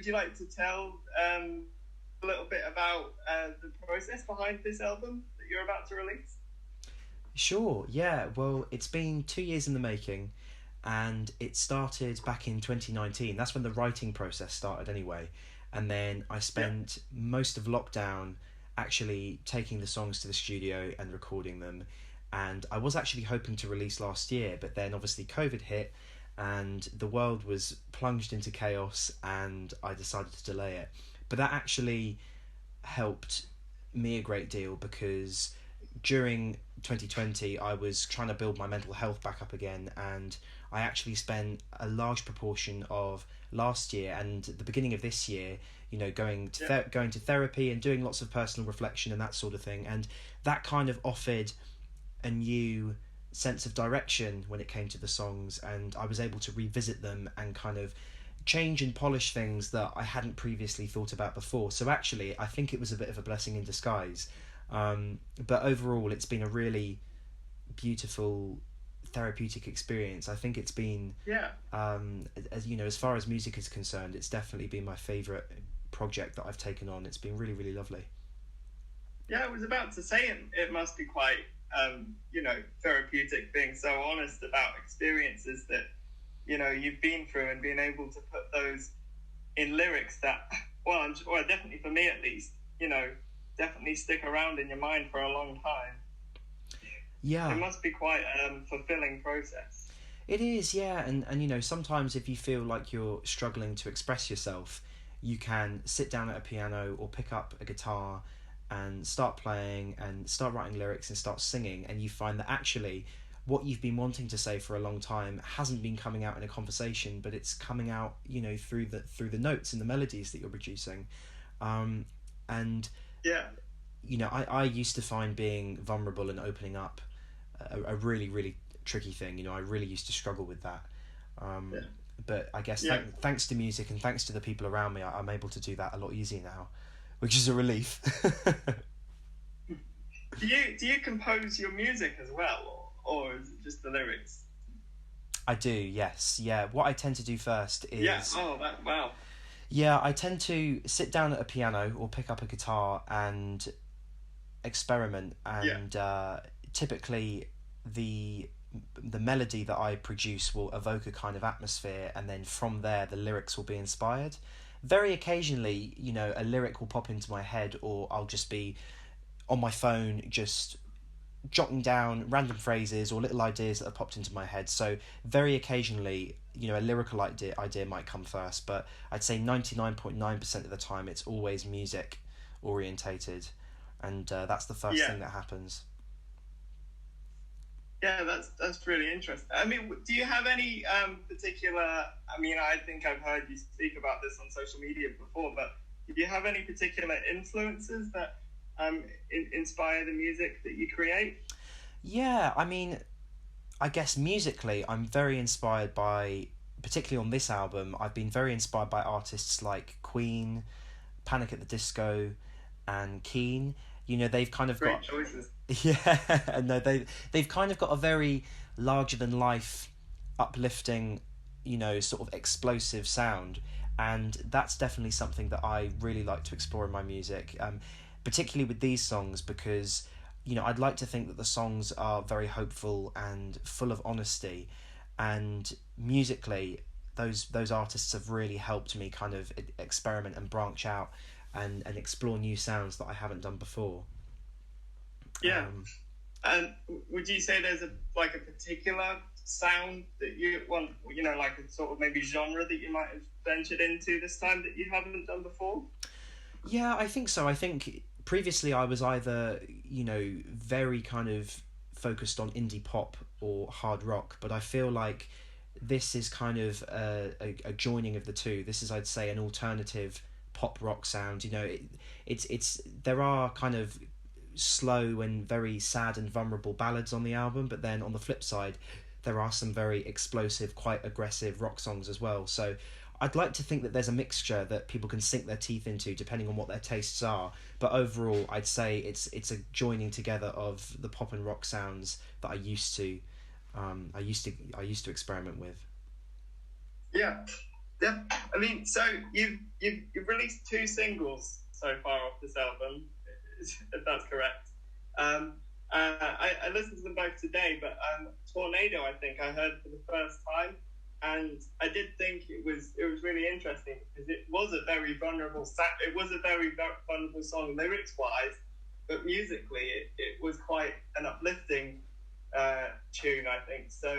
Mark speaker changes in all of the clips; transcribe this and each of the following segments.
Speaker 1: would you like to tell a little bit about the process behind this album that you're about to release?
Speaker 2: Sure, yeah. Well, it's been 2 years in the making, and it started back in 2019. That's when the writing process started, anyway. And then I
Speaker 1: Yeah.
Speaker 2: spent most of lockdown actually taking the songs to the studio and recording them. And I was actually hoping to release last year, but then obviously COVID hit, and the world was plunged into chaos, and I decided to delay it. But that actually helped me a great deal because during 2020 I was trying to build my mental health back up again, and I actually spent a large proportion of last year and the beginning of this year, going to going to therapy and doing lots of personal reflection and that sort of thing, and that kind of offered a new sense of direction when it came to the songs, and I was able to revisit them and kind of change and polish things that I hadn't previously thought about before. So actually, I think it was a bit of a blessing in disguise. But overall, it's been a really beautiful therapeutic experience. I think it's been, as far as music is concerned, it's definitely been my favourite project that I've taken on. It's been really, really lovely.
Speaker 1: Yeah, I was about to say it must be quite, therapeutic, being so honest about experiences that, you've been through, and being able to put those in lyrics that, well, definitely for me at least, definitely stick around in your mind for a long time.
Speaker 2: Yeah.
Speaker 1: It must be quite a fulfilling process.
Speaker 2: It is, yeah, and sometimes if you feel like you're struggling to express yourself, you can sit down at a piano or pick up a guitar and start playing and start writing lyrics and start singing, and you find that actually what you've been wanting to say for a long time hasn't been coming out in a conversation, but it's coming out, through the notes and the melodies that you're producing. And
Speaker 1: yeah,
Speaker 2: I used to find being vulnerable and opening up a really, really tricky thing. I really used to struggle with that. But I guess thanks to music and thanks to the people around me, I'm able to do that a lot easier now, which is a relief.
Speaker 1: Do you compose your music as well, or is it just the lyrics?
Speaker 2: I do, yes. Yeah, what I tend to do first is...
Speaker 1: Yeah, wow.
Speaker 2: Yeah, I tend to sit down at a piano or pick up a guitar and experiment, and typically the melody that I produce will evoke a kind of atmosphere, and then from there the lyrics will be inspired. Very occasionally, a lyric will pop into my head, or I'll just be on my phone just jotting down random phrases or little ideas that have popped into my head. So very occasionally, a lyrical idea might come first, but I'd say 99.9% of the time it's always music orientated, and that's the first thing that happens.
Speaker 1: Yeah, that's really interesting. I mean, do you have any particular... I mean, I think I've heard you speak about this on social media before, but do you have any particular influences that inspire the music that you create?
Speaker 2: Yeah, I mean, I guess musically I'm very inspired by, particularly on this album, I've been very inspired by artists like Queen, Panic at the Disco, and Keane. They've kind of
Speaker 1: Great choices.
Speaker 2: Yeah, no, they've kind of got a very larger than life, uplifting, sort of explosive sound, and that's definitely something that I really like to explore in my music, particularly with these songs, because I'd like to think that the songs are very hopeful and full of honesty, and musically those artists have really helped me kind of experiment and branch out and explore new sounds that I haven't done before.
Speaker 1: Yeah. And would you say there's a particular sound that you want, like a sort of maybe genre that you might have ventured into this time that you haven't done before?
Speaker 2: Yeah, I think so. I think previously I was either, very kind of focused on indie pop or hard rock, but I feel like this is kind of a joining of the two. This is, I'd say, an alternative pop rock sound. It's there are kind of slow and very sad and vulnerable ballads on the album, but then on the flip side there are some very explosive, quite aggressive rock songs as well. So I'd like to think that there's a mixture that people can sink their teeth into depending on what their tastes are, but overall I'd say it's a joining together of the pop and rock sounds that I used to experiment with.
Speaker 1: Yeah, Yeah, I mean, so you've released 2 singles so far off this album, if that's correct. I listened to them both today, but Tornado, I think I heard for the first time, and I did think it was really interesting because it was a very vulnerable song lyrics wise, but musically it was quite an uplifting tune, I think. So,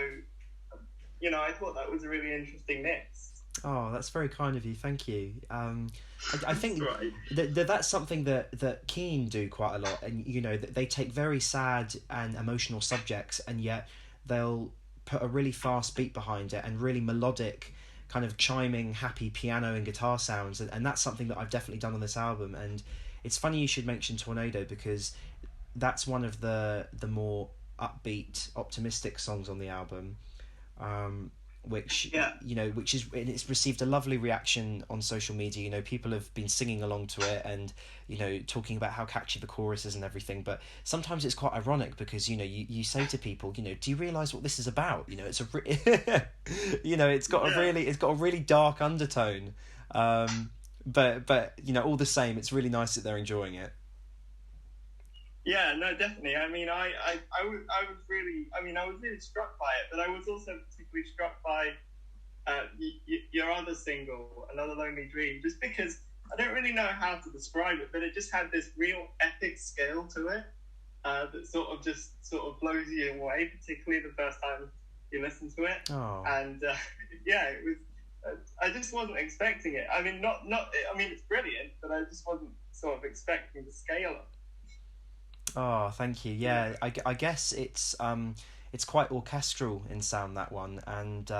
Speaker 1: I thought that was a really interesting mix.
Speaker 2: Oh, that's very kind of you. Thank you. I think
Speaker 1: right.
Speaker 2: that's something that Keane do quite a lot, and they take very sad and emotional subjects, and yet they'll put a really fast beat behind it and really melodic, kind of chiming, happy piano and guitar sounds, and that's something that I've definitely done on this album. And it's funny you should mention Tornado because that's one of the more upbeat, optimistic songs on the album. Which it's received a lovely reaction on social media. People have been singing along to it and talking about how catchy the chorus is and everything. But sometimes it's quite ironic because you say to people, do you realise what this is about? It's it's got a really dark undertone. But all the same, it's really nice that they're enjoying it.
Speaker 1: Yeah, no, definitely. I mean, I was really struck by it, but I was also particularly struck by your other single, Another Lonely Dream, just because I don't really know how to describe it, but it just had this real epic scale to it that sort of blows you away, particularly the first time you listen to it.
Speaker 2: Oh.
Speaker 1: And it was. I just wasn't expecting it. I mean, it's brilliant, but I just wasn't sort of expecting the scale of it.
Speaker 2: Oh, thank you. Yeah, I guess it's quite orchestral in sound, that one, and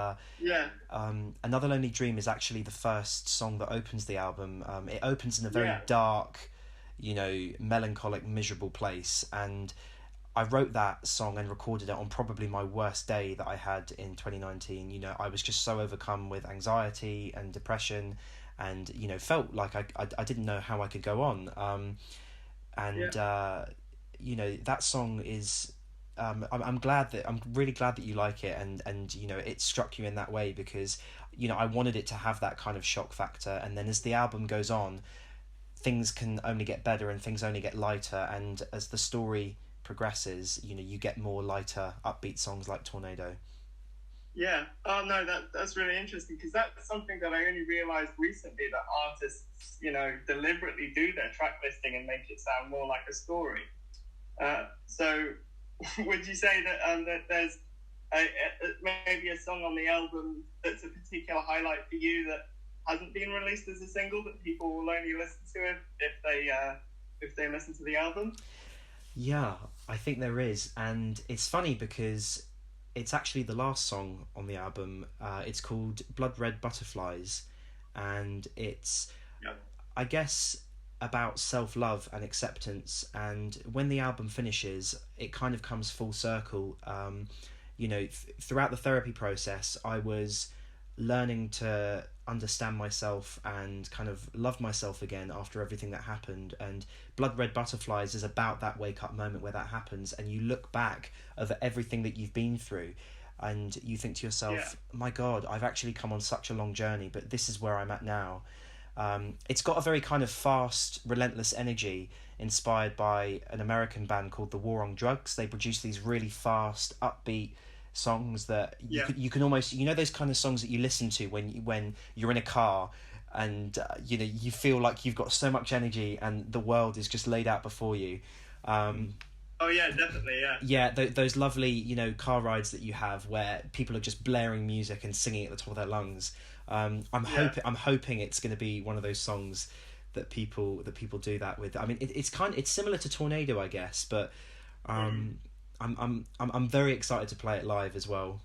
Speaker 2: Another Lonely Dream is actually the first song that opens the album. It opens in a very dark, melancholic, miserable place, and I wrote that song and recorded it on probably my worst day that I had in 2019. I was just so overcome with anxiety and depression, and felt like I didn't know how I could go on. That song is I'm really glad that you like it, and it struck you in that way because I wanted it to have that kind of shock factor, and then as the album goes on, things can only get better and things only get lighter, and as the story progresses, you get more lighter, upbeat songs like Tornado.
Speaker 1: Yeah. Oh no, that's really interesting because that's something that I only realised recently, that artists deliberately do their track listing and make it sound more like a story. So would you say that there's maybe a song on the album that's a particular highlight for you that hasn't been released as a single that people will only listen to if they listen to the album?
Speaker 2: Yeah, I think there is, and it's funny because it's actually the last song on the album. It's called Blood Red Butterflies, and it's I guess about self-love and acceptance, and when the album finishes it kind of comes full circle. Throughout the therapy process I was learning to understand myself and kind of love myself again after everything that happened, and Blood Red Butterflies is about that wake up moment where that happens and you look back over everything that you've been through and you think to yourself, my God, I've actually come on such a long journey, but this is where I'm at now. It's got a very kind of fast, relentless energy inspired by an American band called The War on Drugs. They produce these really fast, upbeat songs that you can almost, those kind of songs that you listen to when you're in a car and you feel like you've got so much energy and the world is just laid out before you.
Speaker 1: Oh yeah, definitely, yeah.
Speaker 2: Yeah, those lovely, car rides that you have where people are just blaring music and singing at the top of their lungs. I'm hoping it's going to be one of those songs that people do that with. I mean, it's similar to Tornado, I guess, but I'm very excited to play it live as well.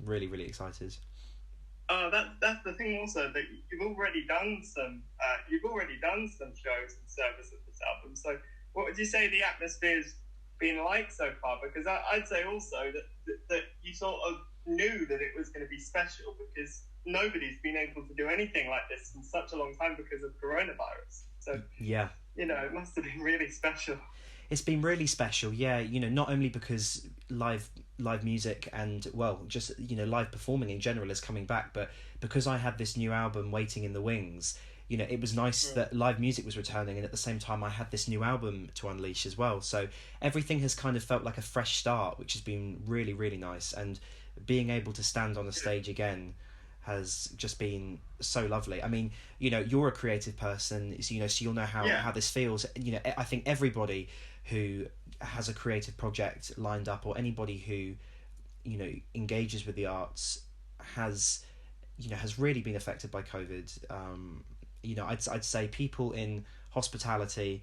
Speaker 2: Really, really excited.
Speaker 1: Oh, that's the thing also, that you've already done some shows in service of this album. So what would you say the atmosphere's been like so far? Because I'd say also that you sort of knew that it was going to be special because nobody's been able to do anything like this in such a long time because of coronavirus. So
Speaker 2: yeah,
Speaker 1: it must have been really special.
Speaker 2: It's been really special, yeah. Not only because live music and, well, just live performing in general is coming back, but because I had this new album waiting in the wings. It was nice that live music was returning, and at the same time I had this new album to unleash as well. So everything has kind of felt like a fresh start, which has been really, really nice. And being able to stand on a stage again has just been so lovely. I mean, you're a creative person, so you'll know how this feels. I think everybody who has a creative project lined up, or anybody who, engages with the arts has really been affected by COVID. I'd say people in hospitality,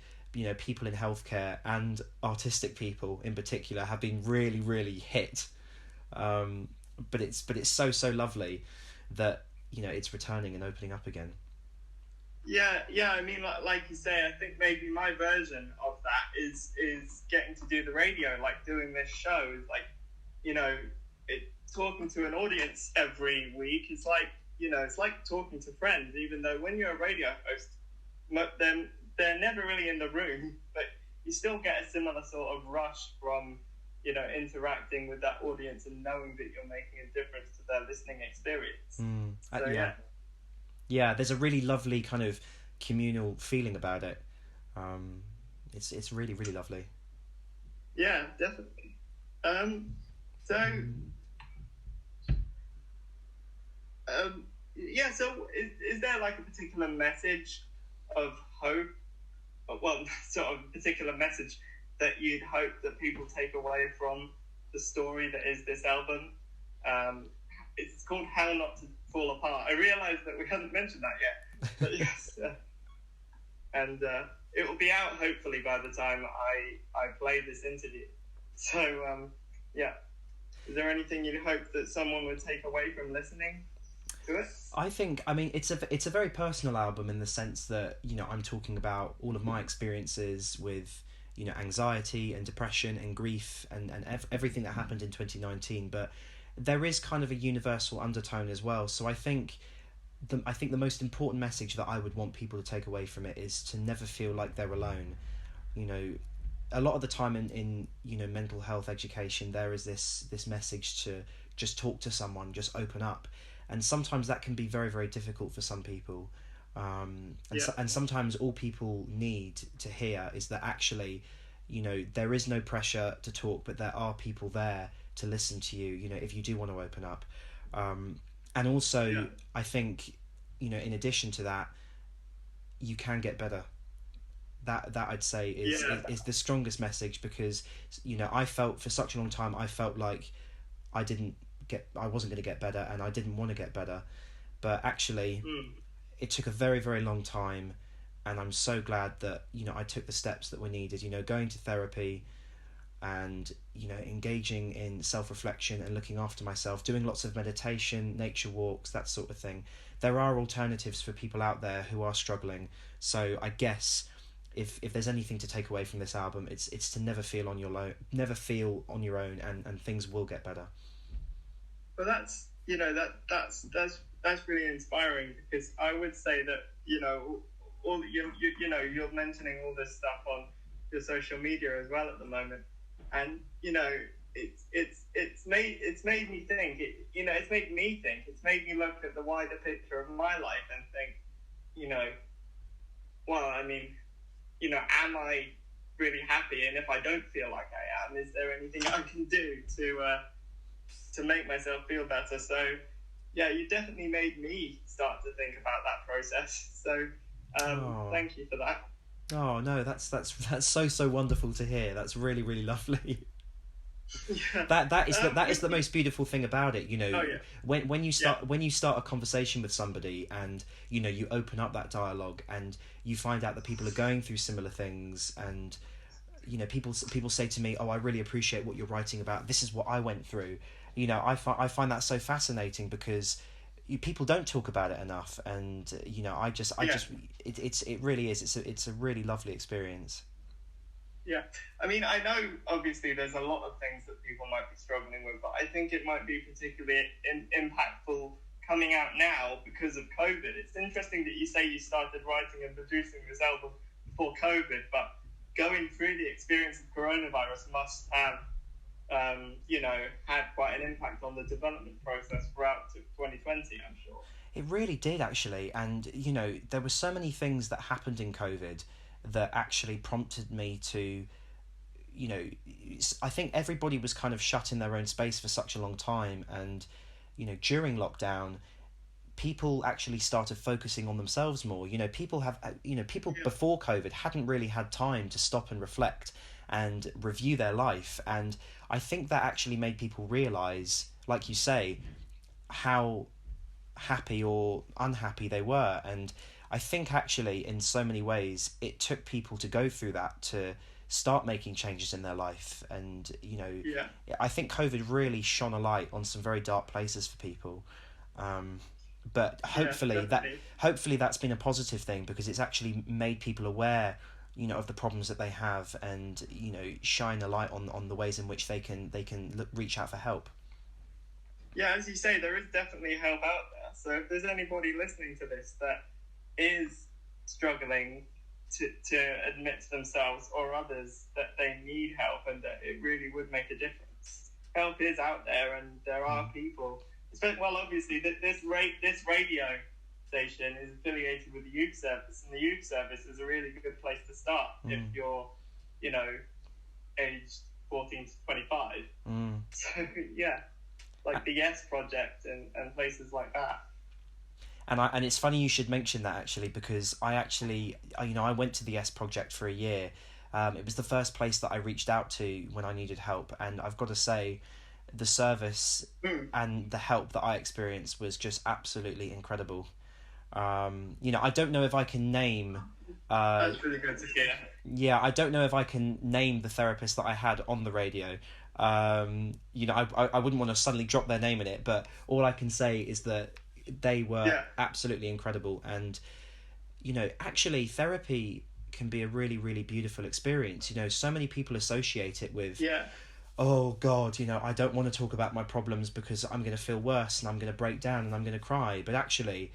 Speaker 2: people in healthcare, and artistic people in particular have been really, really hit. But it's so lovely that it's returning and opening up again.
Speaker 1: Yeah. I mean, like you say, I think maybe my version of that is getting to do the radio, like doing this show. Talking to an audience every week is like, it's like talking to friends. Even though when you're a radio host, they're never really in the room, but you still get a similar sort of rush from interacting with that audience and knowing that you're making a difference to their listening experience.
Speaker 2: Yeah, there's a really lovely kind of communal feeling about it. It's really, really lovely.
Speaker 1: Yeah, definitely. So is there like a particular message of hope, well, sort of a particular message that you'd hope that people take away from the story that is this album? It's called How Not to Fall Apart. I realise that we haven't mentioned that yet, but yes, and it will be out hopefully by the time I play this interview. So is there anything you'd hope that someone would take away from listening to it?
Speaker 2: I think, it's a very personal album in the sense that I'm talking about all of my experiences with anxiety and depression and grief and everything that happened in 2019, but there is kind of a universal undertone as well. So I think the most important message that I would want people to take away from it is to never feel like they're alone. A lot of the time in mental health education, there is this message to just talk to someone, just open up, and sometimes that can be very, very difficult for some people. And sometimes all people need to hear is that actually, there is no pressure to talk, but there are people there to listen to you, if you do want to open up. And also, I think, in addition to that, you can get better. That I'd say is the strongest message, because, I felt for such a long time, I felt like I wasn't going to get better, and I didn't want to get better. But actually, it took a very, very long time, and I'm so glad that I took the steps that were needed. Going to therapy, and engaging in self-reflection and looking after myself, doing lots of meditation, nature walks, that sort of thing. There are alternatives for people out there who are struggling. So I guess if there's anything to take away from this album, it's to never feel on your own, and things will get better.
Speaker 1: Well, that's really inspiring, because I would say that all you're mentioning all this stuff on your social media as well at the moment, and it's made me think. It's made me think. It's made me look at the wider picture of my life and think, well, I mean, am I really happy? And if I don't feel like I am, is there anything I can do to make myself feel better? So yeah, you definitely made me start to think about that process. So thank you for that.
Speaker 2: Oh no, that's so wonderful to hear. That's really, really lovely.
Speaker 1: Yeah.
Speaker 2: That is the most beautiful thing about it.
Speaker 1: Oh, yeah.
Speaker 2: When you start a conversation with somebody, and you open up that dialogue, and you find out that people are going through similar things, and people say to me, "Oh, I really appreciate what you're writing about. This is what I went through." I find that so fascinating, because people don't talk about it enough, and it really is. It's a really lovely experience.
Speaker 1: Yeah, I mean, I know obviously there's a lot of things that people might be struggling with, but I think it might be particularly impactful coming out now because of COVID. It's interesting that you say you started writing and producing this album before COVID, but going through the experience of coronavirus must have, had quite an impact on the development process throughout 2020, I'm sure.
Speaker 2: It really did, actually. And, there were so many things that happened in COVID that actually prompted me to, I think everybody was kind of shut in their own space for such a long time. And, during lockdown, people actually started focusing on themselves more. People before COVID hadn't really had time to stop and reflect and review their life. And I think that actually made people realise, like you say, how happy or unhappy they were. And I think actually in so many ways it took people to go through that to start making changes in their life. And I think COVID really shone a light on some very dark places for people, but hopefully that's been a positive thing, because it's actually made people aware of the problems that they have, and shine a light on the ways in which they can reach out for help.
Speaker 1: Yeah, as you say, there is definitely help out there. So if there's anybody listening to this that is struggling to admit to themselves or others that they need help and that it really would make a difference, help is out there, and there are people. Well, obviously, this radio station is affiliated with the youth service, and the youth service is a really good place to start if you're, aged 14 to 25. So, yeah. Like the Yes Project and places like that.
Speaker 2: And it's funny you should mention that, actually, because I went to the Yes Project for a year. It was the first place that I reached out to when I needed help, and I've got to say, the service and the help that I experienced was just absolutely incredible. I don't know if I can name.
Speaker 1: That's really good to hear.
Speaker 2: Yeah, I don't know if I can name the therapist that I had on the radio. I wouldn't want to suddenly drop their name in it, but all I can say is that they were absolutely incredible. And actually therapy can be a really, really beautiful experience. So many people associate it with oh God, I don't want to talk about my problems because I'm going to feel worse and I'm going to break down and I'm going to cry. But actually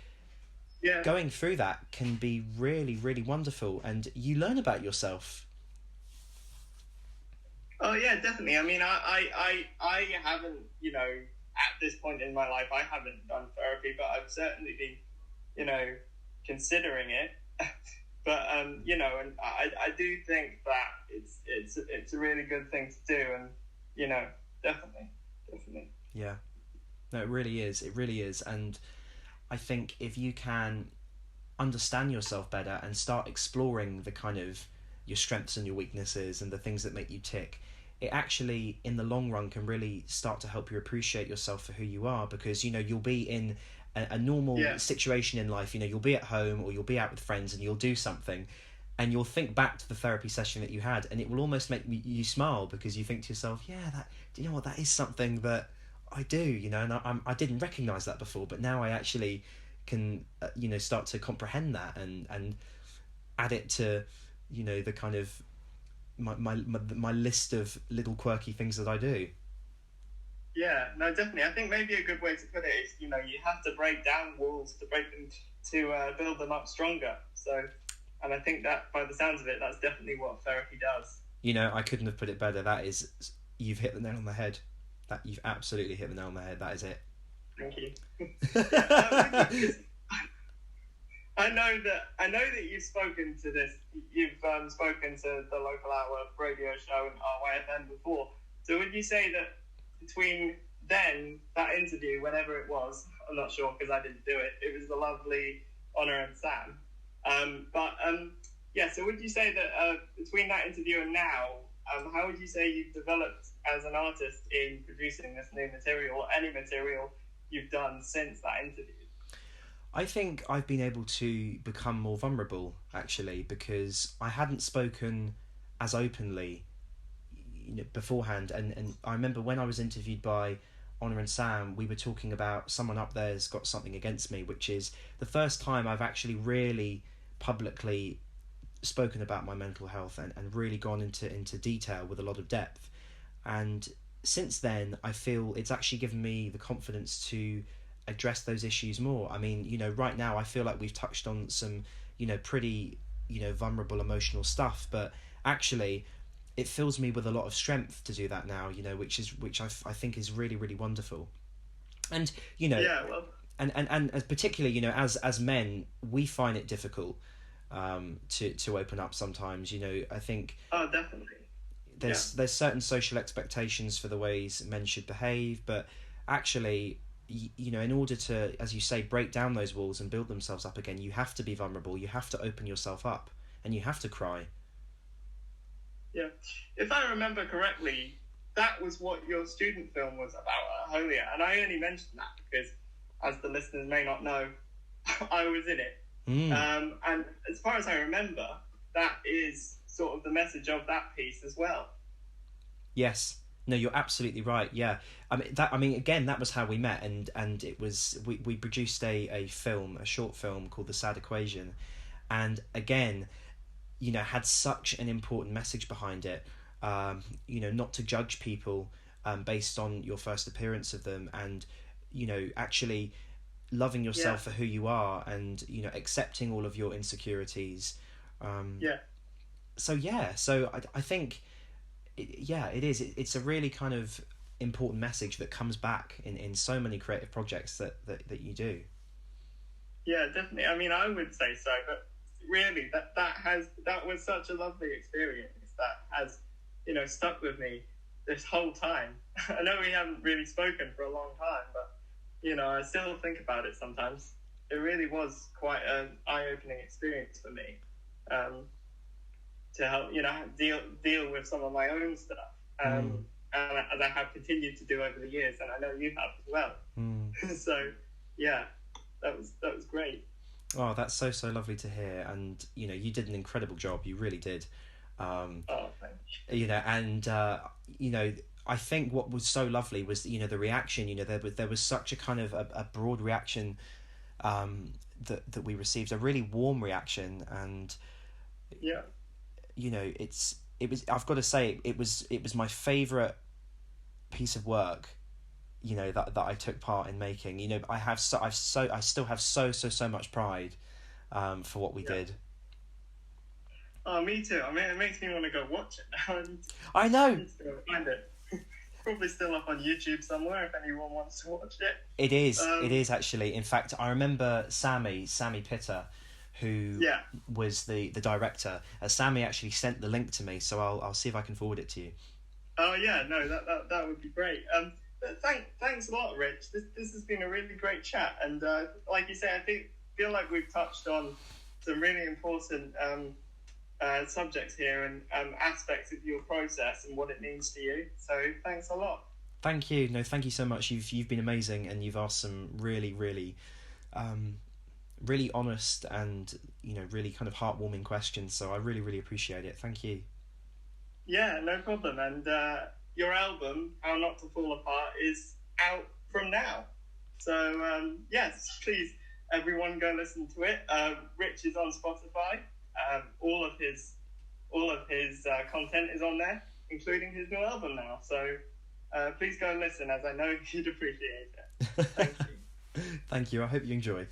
Speaker 2: going through that can be really, really wonderful, and you learn about yourself.
Speaker 1: Oh yeah, definitely. I mean, I haven't, at this point in my life, I haven't done therapy, but I've certainly been, considering it. But and I do think that it's a really good thing to do, and definitely.
Speaker 2: Yeah, no, it really is, and I think if you can understand yourself better and start exploring the kind of your strengths and your weaknesses and the things that make you tick, it actually in the long run can really start to help you appreciate yourself for who you are, because you'll be in a normal situation in life. You'll be at home or you'll be out with friends and you'll do something and you'll think back to the therapy session that you had, and it will almost make you smile, because you think to yourself, do you know what, that is something that I do, and I didn't recognise that before, but now I actually can start to comprehend that and add it to the kind of my list of little quirky things that I do.
Speaker 1: Yeah, no, definitely. I think maybe a good way to put it is, you have to break down walls to break them, to build them up stronger. So, and I think that by the sounds of it, that's definitely what therapy does.
Speaker 2: I couldn't have put it better. That is, you've hit the nail on the head. That you've absolutely hit the nail on the head. That is it.
Speaker 1: Thank you. I know that you've spoken to this. You've spoken to the local hour radio show and RYFM before. So would you say that between then, that interview, whenever it was, I'm not sure because I didn't do it, it was the lovely Honor and Sam. So would you say that between that interview and now, how would you say you've developed as an artist in producing this new material, or any material you've done since that interview?
Speaker 2: I think I've been able to become more vulnerable, actually, because I hadn't spoken as openly beforehand. And I remember when I was interviewed by Honor and Sam, we were talking about someone up there's got something against me, which is the first time I've actually really publicly spoken about my mental health and really gone into detail with a lot of depth. And since then, I feel it's actually given me the confidence to address those issues more. I mean, right now I feel like we've touched on some, pretty vulnerable emotional stuff, but actually it fills me with a lot of strength to do that now, which I think is really, really wonderful. And
Speaker 1: Yeah, well,
Speaker 2: and as particularly, as men, we find it difficult to open up sometimes. I think
Speaker 1: oh, definitely.
Speaker 2: there's certain social expectations for the ways men should behave, but actually, in order to, as you say, break down those walls and build themselves up again, you have to be vulnerable, you have to open yourself up, and you have to cry.
Speaker 1: Yeah, if I remember correctly, that was what your student film was about at Holier, and I only mentioned that because, as the listeners may not know, I was in it. And as far as I remember, that is sort of the message of that piece as well.
Speaker 2: Yes. No, you're absolutely right. Yeah. Again, that was how we met, and it was we produced a short film called The Sad Equation, and again, had such an important message behind it. Not to judge people based on your first appearance of them, and actually loving yourself for who you are, and accepting all of your insecurities. So I think it is. It's a really kind of important message that comes back in so many creative projects that you do.
Speaker 1: Yeah, definitely. I mean, I would say so, but really, that was such a lovely experience that has stuck with me this whole time. I know we haven't really spoken for a long time, but I still think about it sometimes. It really was quite an eye-opening experience for me, to help deal with some of my own stuff, and as I have continued to do over the years, and I know you have as well. So yeah, that was great.
Speaker 2: Oh, that's so lovely to hear, and you did an incredible job. You really did.
Speaker 1: Thanks.
Speaker 2: I think what was so lovely was the reaction. There was such a kind of a broad reaction that we received, a really warm reaction, and I've got to say it was my favourite piece of work that I took part in making. I still have so much pride for what we did.
Speaker 1: Oh, me too. I mean, it makes me want to go watch it now.
Speaker 2: I know.
Speaker 1: I need to go find it. Probably still up on YouTube somewhere if anyone wants to watch it.
Speaker 2: It is. It is actually. In fact, I remember Sammy Pitter, who was the director. Sammy actually sent the link to me, so I'll see if I can forward it to you.
Speaker 1: Oh yeah, no, that would be great. But thanks a lot, Rich. This has been a really great chat, and like you say, I feel like we've touched on some really important subjects here and aspects of your process and what it means to you. So thanks a lot.
Speaker 2: Thank you. No, thank you so much. You've been amazing, and you've asked some really, really, really honest and really kind of heartwarming questions. So I really, really appreciate it. Thank you.
Speaker 1: Yeah, no problem. And your album, How Not to Fall Apart, is out from now. So yes, please everyone go listen to it. Rich is on Spotify. All of his content is on there, including his new album now. So please go and listen, as I know you'd appreciate it. Thank you.
Speaker 2: Thank you. I hope you enjoy.